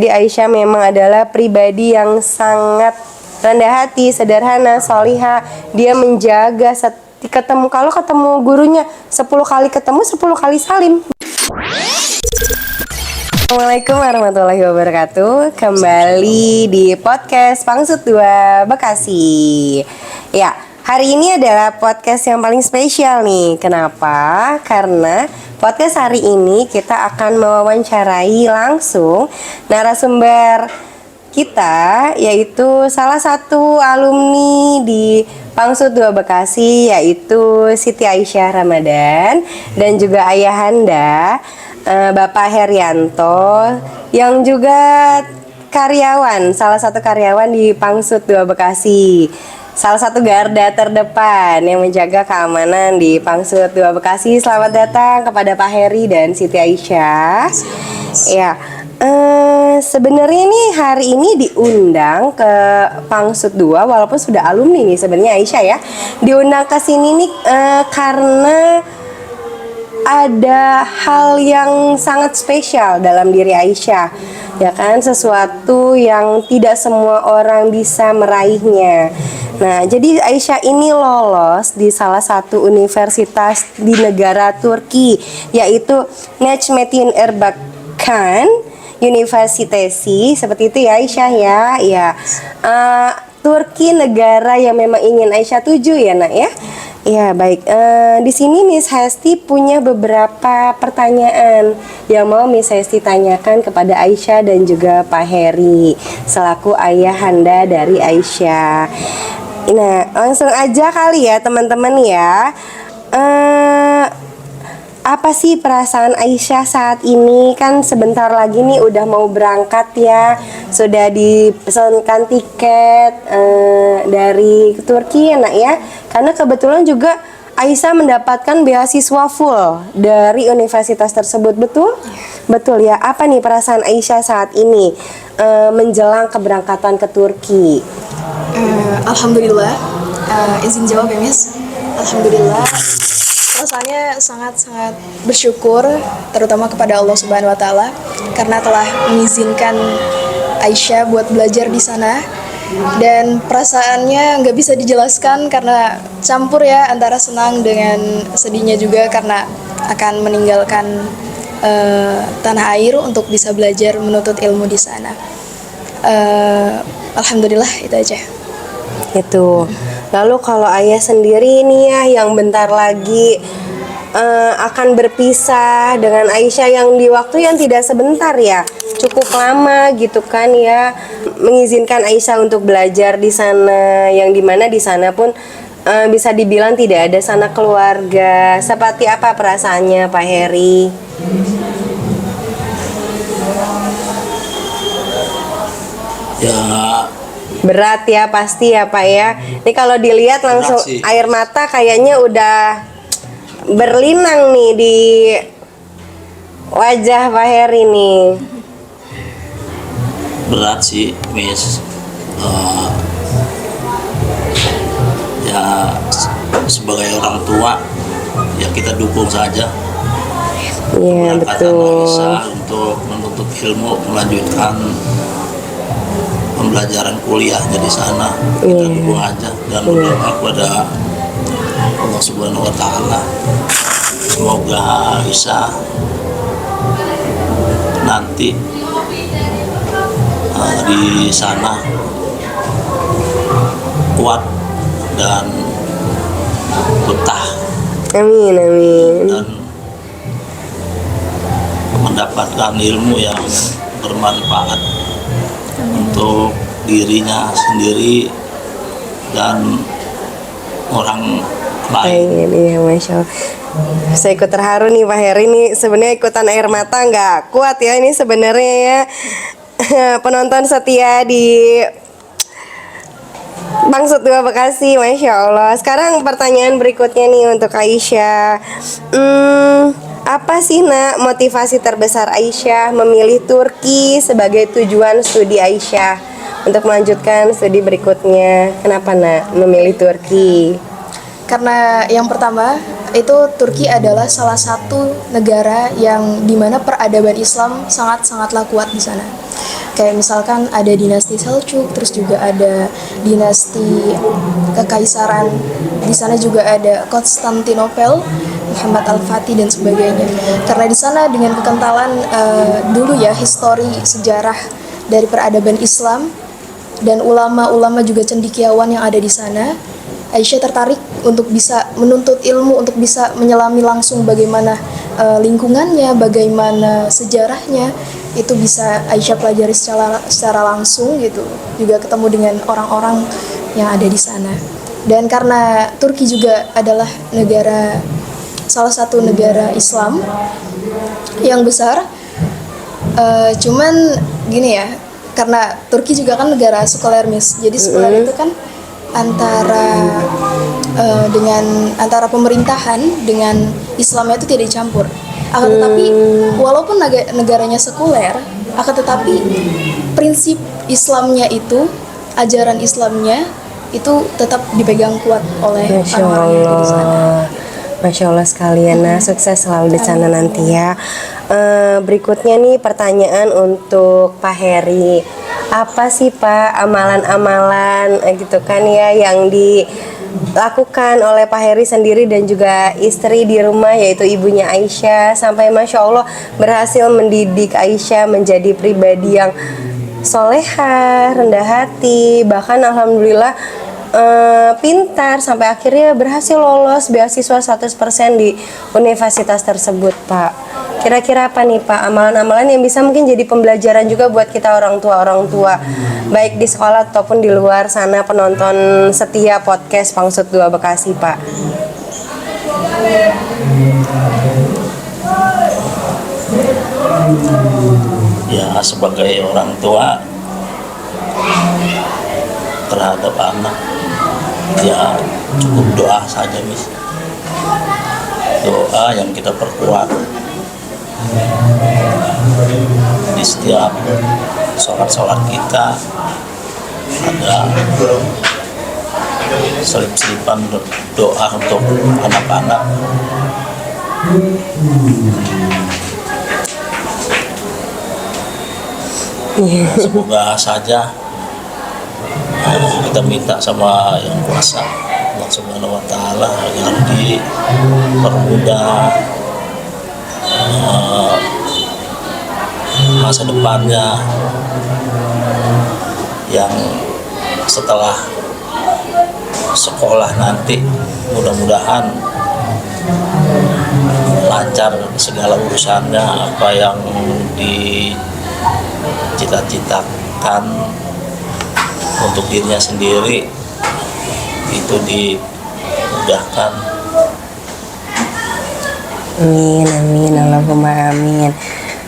Jadi Aisyah memang adalah pribadi yang sangat rendah hati, sederhana, solihah. Dia menjaga kalau ketemu gurunya 10 kali ketemu 10 kali salim. Assalamualaikum warahmatullahi wabarakatuh. Kembali di podcast Pangsut 2 Bekasi. Ya, hari ini adalah podcast yang paling spesial nih. Kenapa? Karena podcast hari ini kita akan mewawancarai langsung narasumber kita, yaitu salah satu alumni di Pangsut 2 Bekasi, yaitu Siti Aisyah Ramadan, dan juga ayahanda Bapak Herianto, yang juga salah satu karyawan di Pangsut 2 Bekasi, salah satu garda terdepan yang menjaga keamanan di Pangsut 2 Bekasi. Selamat datang kepada Pak Heri dan Siti Aisyah. Ya, sebenarnya nih hari ini diundang ke Pangsut 2 walaupun sudah alumni nih sebenarnya Aisyah ya. Diundang ke sini nih karena ada hal yang sangat spesial dalam diri Aisyah, ya kan, sesuatu yang tidak semua orang bisa meraihnya. Nah, jadi Aisyah ini lolos di salah satu universitas di negara Turki, yaitu Necmettin Erbakan Universitesi, seperti itu ya Aisyah ya. Ya, Turki negara yang memang ingin Aisyah tuju ya nak ya. Ya baik, di sini Miss Hesti punya beberapa pertanyaan yang mau Miss Hesti tanyakan kepada Aisyah dan juga Pak Heri selaku ayahanda dari Aisyah. Nah, langsung aja kali ya teman-teman ya. Apa sih perasaan Aisyah saat ini? Kan sebentar lagi nih udah mau berangkat ya. Sudah dipesankan tiket dari Turki ya nak ya. Karena kebetulan juga Aisyah mendapatkan beasiswa full dari universitas tersebut, betul? Betul ya. Apa nih perasaan Aisyah saat ini menjelang keberangkatan ke Turki? Alhamdulillah, izin jawab ya Miss. Alhamdulillah, perasaannya sangat-sangat bersyukur, terutama kepada Allah Subhanahu Wa Taala karena telah mengizinkan Aisyah buat belajar di sana. Dan perasaannya nggak bisa dijelaskan karena campur ya antara senang dengan sedihnya juga karena akan meninggalkan tanah air untuk bisa belajar menuntut ilmu di sana. Alhamdulillah itu aja. Itu. Lalu kalau ayah sendiri nih ya yang bentar lagi akan berpisah dengan Aisyah yang di waktu yang tidak sebentar ya, cukup lama gitu kan ya, mengizinkan Aisyah untuk belajar di sana, yang dimana di sana pun bisa dibilang tidak ada sanak keluarga. Seperti apa perasaannya Pak Heri? Ya berat ya pasti ya Pak ya. Ini kalau dilihat langsung air mata kayaknya udah berlinang nih di wajah Pak Heri nih. berat sih Miss. Ya sebagai orang tua ya kita dukung saja. Iya betul. Aisyah untuk menuntut ilmu, melanjutkan pembelajaran kuliahnya di sana, kita dukung aja dan berdoa kepada Allah Subhanahu Wa Taala semoga Aisyah nanti di sana kuat dan betah. Amin amin. Dan mendapatkan ilmu yang bermanfaat untuk dirinya sendiri dan orang lain. Iya, Masya Allah. Saya ikut terharu nih Pak Heri nih. Sebenarnya ikutan air mata nggak kuat ya ini sebenarnya ya. Penonton setia di Pangsut 2 Bekasi, Masya Allah. Sekarang pertanyaan berikutnya nih untuk Aisyah. Apa sih nak motivasi terbesar Aisyah memilih Turki sebagai tujuan studi Aisyah untuk melanjutkan studi berikutnya? Kenapa nak memilih Turki? Karena yang pertama itu Turki adalah salah satu negara yang dimana peradaban Islam sangat-sangatlah kuat di sana. Kayak misalkan ada dinasti Seljuk, terus juga ada dinasti kekaisaran. Di sana juga ada Konstantinopel, Muhammad Al-Fatih dan sebagainya. Karena di sana dengan kekentalan dulu ya histori sejarah dari peradaban Islam dan ulama-ulama juga cendekiawan yang ada di sana, Aisyah tertarik untuk bisa menuntut ilmu, untuk bisa menyelami langsung bagaimana lingkungannya, bagaimana sejarahnya. Itu bisa Aisyah pelajari secara langsung gitu. Juga ketemu dengan orang-orang yang ada di sana. Dan karena Turki juga adalah salah satu negara Islam yang besar, cuman gini ya, karena Turki juga kan negara sekuler, Miss. Jadi sekuler itu kan antara pemerintahan dengan Islamnya itu tidak dicampur. Akan tetapi walaupun negaranya sekuler, akan tetapi prinsip Islamnya itu, ajaran Islamnya itu tetap dipegang kuat oleh Masya orang-orang yang ada di sana. Allah. Masya Allah sekalian. Nah, sukses selalu di sana nanti ya. Berikutnya nih pertanyaan untuk Pak Heri. Apa sih Pak amalan-amalan gitu kan ya yang dilakukan oleh Pak Heri sendiri dan juga istri di rumah, yaitu ibunya Aisyah, sampai Masya Allah berhasil mendidik Aisyah menjadi pribadi yang solehah, rendah hati, bahkan alhamdulillah pintar sampai akhirnya berhasil lolos beasiswa 100% di universitas tersebut, Pak. Kira-kira apa nih Pak amalan-amalan yang bisa mungkin jadi pembelajaran juga buat kita orang tua baik di sekolah ataupun di luar sana, penonton setia podcast Pangsut 2 Bekasi, Pak? Ya, sebagai orang tua terhadap anak, ya cukup doa saja, Miss. Doa yang kita perkuat di setiap sholat kita. Ada selip-selipan doa untuk anak-anak. Semoga saja kita minta sama Yang Kuasa Allah Subhanahu wa Ta'ala agar dipermudah masa depannya, yang setelah sekolah nanti mudah-mudahan lancar segala urusannya, apa yang dicita-citakan untuk dirinya sendiri itu dimudahkan. Amin, amin, Allahumma amin.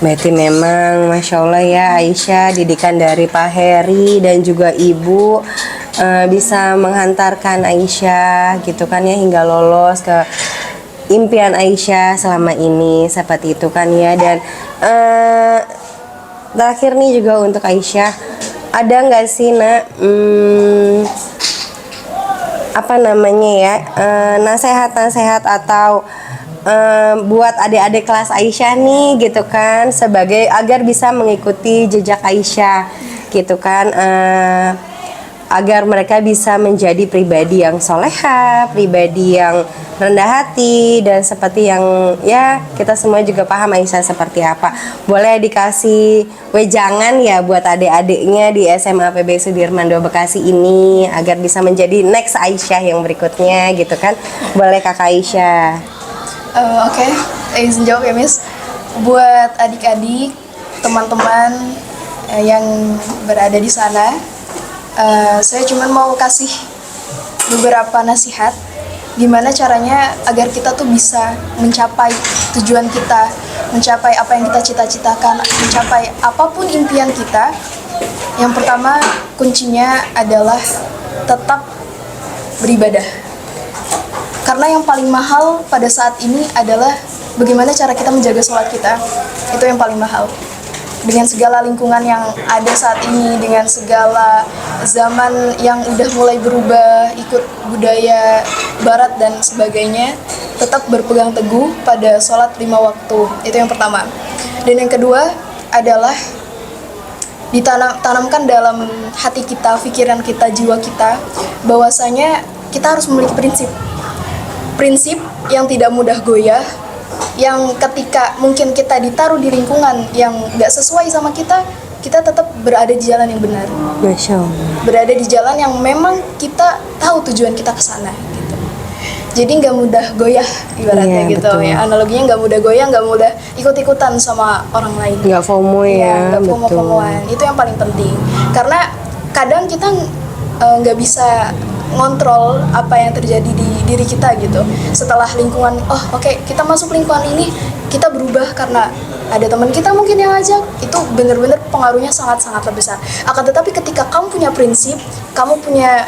Berarti memang Masya Allah ya Aisyah, didikan dari Pak Heri dan juga Ibu bisa menghantarkan Aisyah gitu kan ya, hingga lolos ke impian Aisyah selama ini, seperti itu kan ya. Dan terakhir nih juga untuk Aisyah, ada nggak sih nak apa namanya ya, nasihat-nasihat atau buat adik-adik kelas Aisyah nih gitu kan, sebagai agar bisa mengikuti jejak Aisyah gitu kan, agar mereka bisa menjadi pribadi yang soleha, pribadi yang rendah hati, dan seperti yang ya kita semua juga paham Aisyah seperti apa. Boleh dikasih wejangan ya buat adik-adiknya di SMA PB Sudirman 2 Bekasi ini agar bisa menjadi next Aisyah yang berikutnya gitu kan. Boleh Kakak Aisyah. Oke, izin jawab ya, Miss. Buat adik-adik, teman-teman yang berada di sana, saya cuma mau kasih beberapa nasihat gimana caranya agar kita tuh bisa mencapai tujuan kita, mencapai apa yang kita cita-citakan, mencapai apapun impian kita. Yang pertama, kuncinya adalah tetap beribadah. Karena yang paling mahal pada saat ini adalah bagaimana cara kita menjaga sholat kita. Itu yang paling mahal. Dengan segala lingkungan yang ada saat ini, dengan segala zaman yang udah mulai berubah, ikut budaya barat dan sebagainya, tetap berpegang teguh pada sholat 5 waktu. Itu yang pertama. Dan yang kedua adalah ditanamkan dalam hati kita, pikiran kita, jiwa kita, bahwasanya kita harus memiliki prinsip yang tidak mudah goyah, yang ketika mungkin kita ditaruh di lingkungan yang gak sesuai sama kita tetap berada di jalan yang benar. Masya Allah. Berada di jalan yang memang kita tahu tujuan kita ke sana gitu. Jadi nggak mudah goyah ibaratnya Iya, gitu betul. ya. Analoginya nggak mudah goyah, nggak mudah ikut-ikutan sama orang lain. Nggak FOMO Iya, ya, nggak betul. FOMO-FOMOan. Itu yang paling penting. Karena kadang kita nggak bisa ngontrol apa yang terjadi di diri kita gitu. Setelah lingkungan, oke, kita masuk lingkungan ini, kita berubah karena ada teman kita mungkin yang ngajak, itu benar-benar pengaruhnya sangat-sangat besar. Akan tetapi ketika kamu punya prinsip, kamu punya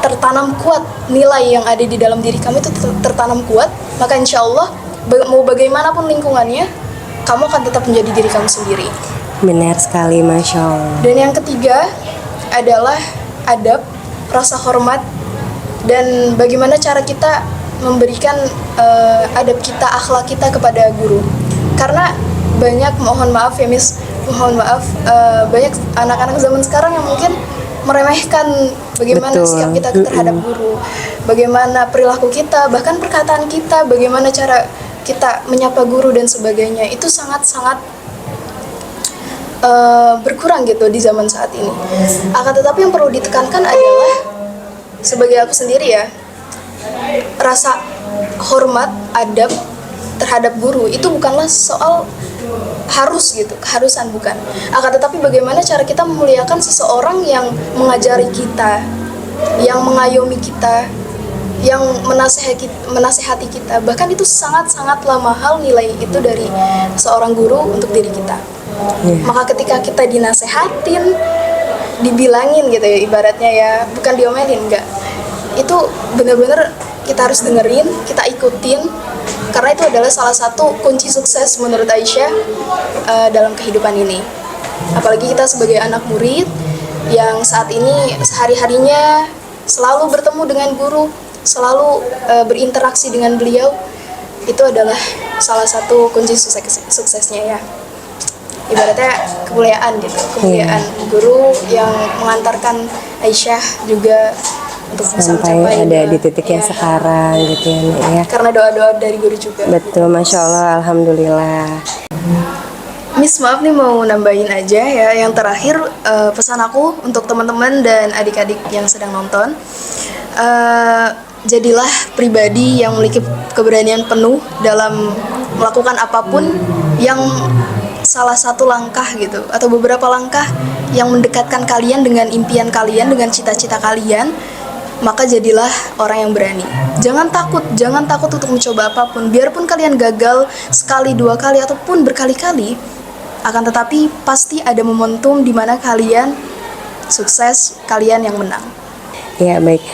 tertanam kuat nilai yang ada di dalam diri kamu itu tertanam kuat, maka insya Allah mau bagaimanapun lingkungannya, kamu akan tetap menjadi diri kamu sendiri. Benar sekali, Masya Allah. Dan yang ketiga adalah adab, rasa hormat, dan bagaimana cara kita memberikan adab kita, akhlak kita kepada guru. Karena banyak, mohon maaf ya Miss, banyak anak-anak zaman sekarang yang mungkin meremehkan bagaimana Betul. sikap kita terhadap guru, bagaimana perilaku kita, bahkan perkataan kita, bagaimana cara kita menyapa guru dan sebagainya. Itu sangat-sangat berkurang gitu di zaman saat ini. Akan tetapi yang perlu ditekankan adalah, sebagai aku sendiri ya, rasa hormat, adab terhadap guru itu bukanlah soal harus gitu, keharusan bukan. Akan tetapi bagaimana cara kita memuliakan seseorang yang mengajari kita, yang mengayomi kita, yang menasehati kita. Bahkan itu sangat-sangatlah mahal nilai itu dari seorang guru untuk diri kita. Maka ketika kita dinasehatin, dibilangin gitu ya, ibaratnya ya, bukan diomelin, enggak, itu benar-benar kita harus dengerin, kita ikutin, karena itu adalah salah satu kunci sukses menurut Aisyah dalam kehidupan ini. Apalagi kita sebagai anak murid yang saat ini sehari-harinya selalu bertemu dengan guru, selalu berinteraksi dengan beliau, itu adalah salah satu kunci suksesnya ya. Ibaratnya kemuliaan gitu, kemuliaan guru yang mengantarkan Aisyah juga untuk bisa Sampai mencapai ada di titik yang ya, sekarang gitu ya, Nek, ya. karena doa-doa dari guru juga. Betul, Masya Allah, Alhamdulillah. Miss, maaf nih mau nambahin aja ya. Yang terakhir, pesan aku untuk teman-teman dan adik-adik yang sedang nonton, jadilah pribadi yang memiliki keberanian penuh dalam melakukan apapun yang salah satu langkah gitu, atau beberapa langkah yang mendekatkan kalian dengan impian kalian, dengan cita-cita kalian, maka jadilah orang yang berani. Jangan takut untuk mencoba apapun. Biarpun kalian gagal sekali, dua kali, ataupun berkali-kali, akan tetapi pasti ada momentum di mana kalian sukses, kalian yang menang. Ya, baik.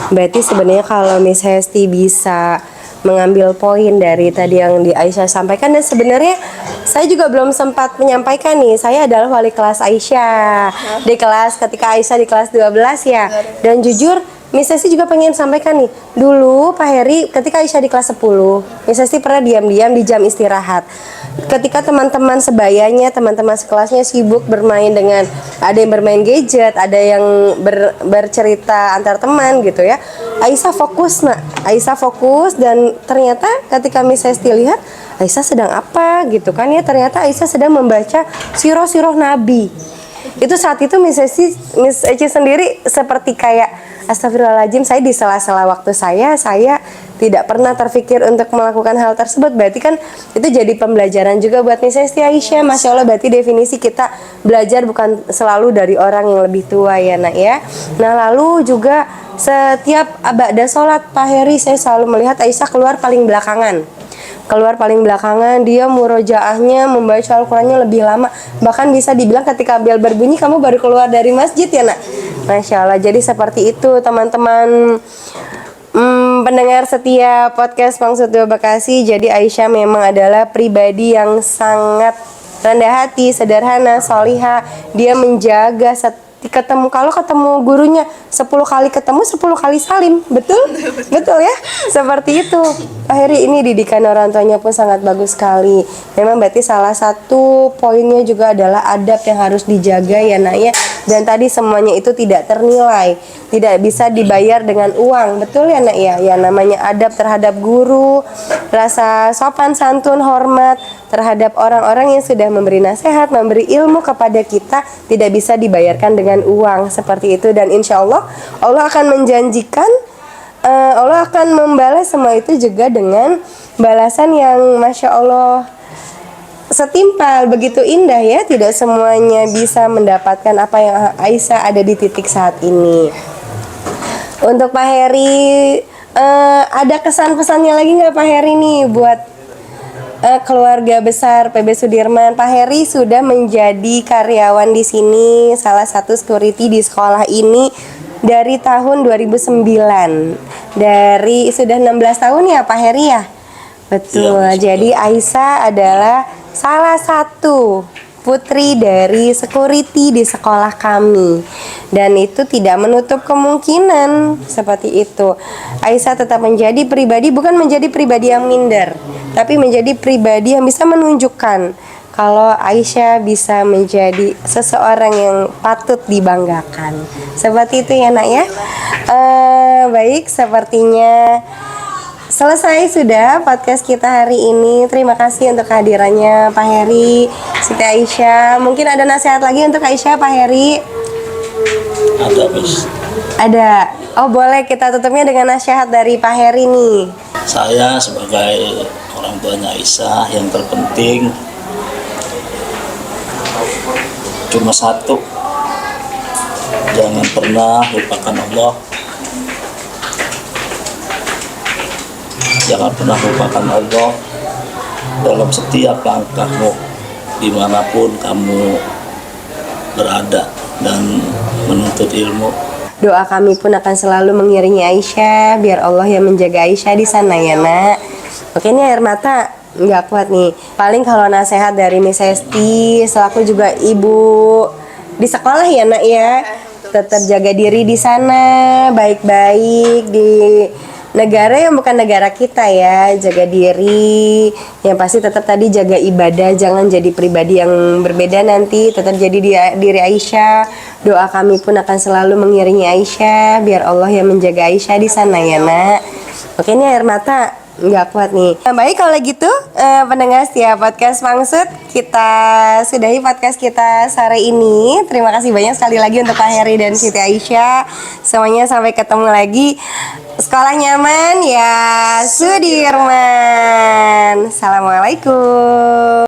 Berarti sebenarnya kalau Miss Hesti bisa mengambil poin dari tadi yang di Aisyah sampaikan, dan sebenarnya saya juga belum sempat menyampaikan nih, saya adalah wali kelas Aisyah di kelas ketika Aisyah di kelas 12 ya. Dan jujur Miss Hesti juga pengen sampaikan nih, dulu Pak Heri ketika Aisyah di kelas 10, Miss Hesti pernah diam-diam di jam istirahat. Ketika teman-teman sebayanya, teman-teman sekelasnya sibuk bermain dengan, ada yang bermain gadget, ada yang bercerita antar teman gitu ya. Aisyah fokus, Aisyah fokus, dan ternyata ketika Miss Hesti lihat, Aisyah sedang apa gitu kan ya, ternyata Aisyah sedang membaca sirah-sirah Nabi. Itu saat itu Miss Eci sendiri seperti kayak, astagfirullahaladzim, saya di sela-sela waktu saya tidak pernah terfikir untuk melakukan hal tersebut. Berarti kan itu jadi pembelajaran juga buat Miss Esti Aisyah. Masya Allah, berarti definisi kita belajar bukan selalu dari orang yang lebih tua ya Nak ya. Nah lalu juga setiap ba'da sholat Pak Heri, saya selalu melihat Aisyah keluar paling belakangan, dia murojaahnya membaca Al-Qurannya lebih lama. Bahkan bisa dibilang ketika bel berbunyi kamu baru keluar dari masjid ya Nak. Masya Allah. Jadi seperti itu teman-teman pendengar setia podcast Pangsut Dua Bekasi. Jadi Aisyah memang adalah pribadi yang sangat rendah hati, sederhana, solihah. Dia menjaga kalau ketemu gurunya 10 kali ketemu 10 kali salim, betul? Betul ya, seperti itu. Pak Heri, ini didikan orang tuanya pun sangat bagus sekali. Memang berarti salah satu poinnya juga adalah adab yang harus dijaga ya nak ya. Dan tadi semuanya itu tidak ternilai, tidak bisa dibayar dengan uang, betul ya nak ya. Ya namanya adab terhadap guru, rasa sopan santun, hormat terhadap orang-orang yang sudah memberi nasihat, memberi ilmu kepada kita tidak bisa dibayarkan dengan uang seperti itu. Dan insya Allah Allah akan menjanjikan, Allah akan membalas semua itu juga dengan balasan yang Masya Allah setimpal, begitu indah ya. Tidak semuanya bisa mendapatkan apa yang Aisyah ada di titik saat ini. Untuk Pak Heri, ada kesan-pesannya lagi nggak Pak Heri nih buat keluarga besar PB Sudirman? Pak Heri sudah menjadi karyawan di sini, salah satu security di sekolah ini dari tahun 2009. Dari sudah 16 tahun ya Pak Heri ya? Betul. Ya, jadi Aisyah adalah salah satu putri dari security di sekolah kami, dan itu tidak menutup kemungkinan seperti itu. Aisyah tetap menjadi pribadi, bukan menjadi pribadi yang minder, tapi menjadi pribadi yang bisa menunjukkan kalau Aisyah bisa menjadi seseorang yang patut dibanggakan. Seperti itu ya nak ya. Baik, sepertinya selesai sudah podcast kita hari ini. Terima kasih untuk kehadirannya Pak Heri, Siti Aisyah. Mungkin ada nasihat lagi untuk Aisyah Pak Heri? Ada Miss. Ada. Oh boleh, kita tutupnya dengan nasihat dari Pak Heri nih. Saya sebagai orang tuanya Aisyah, yang terpenting cuma satu, jangan pernah lupakan Allah. Jangan pernah lupakan Allah dalam setiap langkahmu, dimanapun kamu berada dan menuntut ilmu. Doa kami pun akan selalu mengiringi Aisyah, biar Allah yang menjaga Aisyah di sana ya nak. Oke, ini air mata nggak kuat nih. Paling kalau nasihat dari Miss Esti selaku juga ibu di sekolah ya nak ya, tetap jaga diri di sana baik-baik di negara yang bukan negara kita ya. Jaga diri, yang pasti tetap tadi jaga ibadah, jangan jadi pribadi yang berbeda nanti, tetap jadi diri Aisyah. Doa kami pun akan selalu mengiringi Aisyah, biar Allah yang menjaga Aisyah di sana ya nak. Oke, ini air mata nggak kuat nih. Nah, baik kalau gitu pendengar setia podcast Pangsut, kita sudahi podcast kita sore ini. Terima kasih banyak sekali lagi untuk Pak Heri dan Siti Aisyah. Semuanya sampai ketemu lagi. Sekolah nyaman ya Sudirman. Assalamualaikum.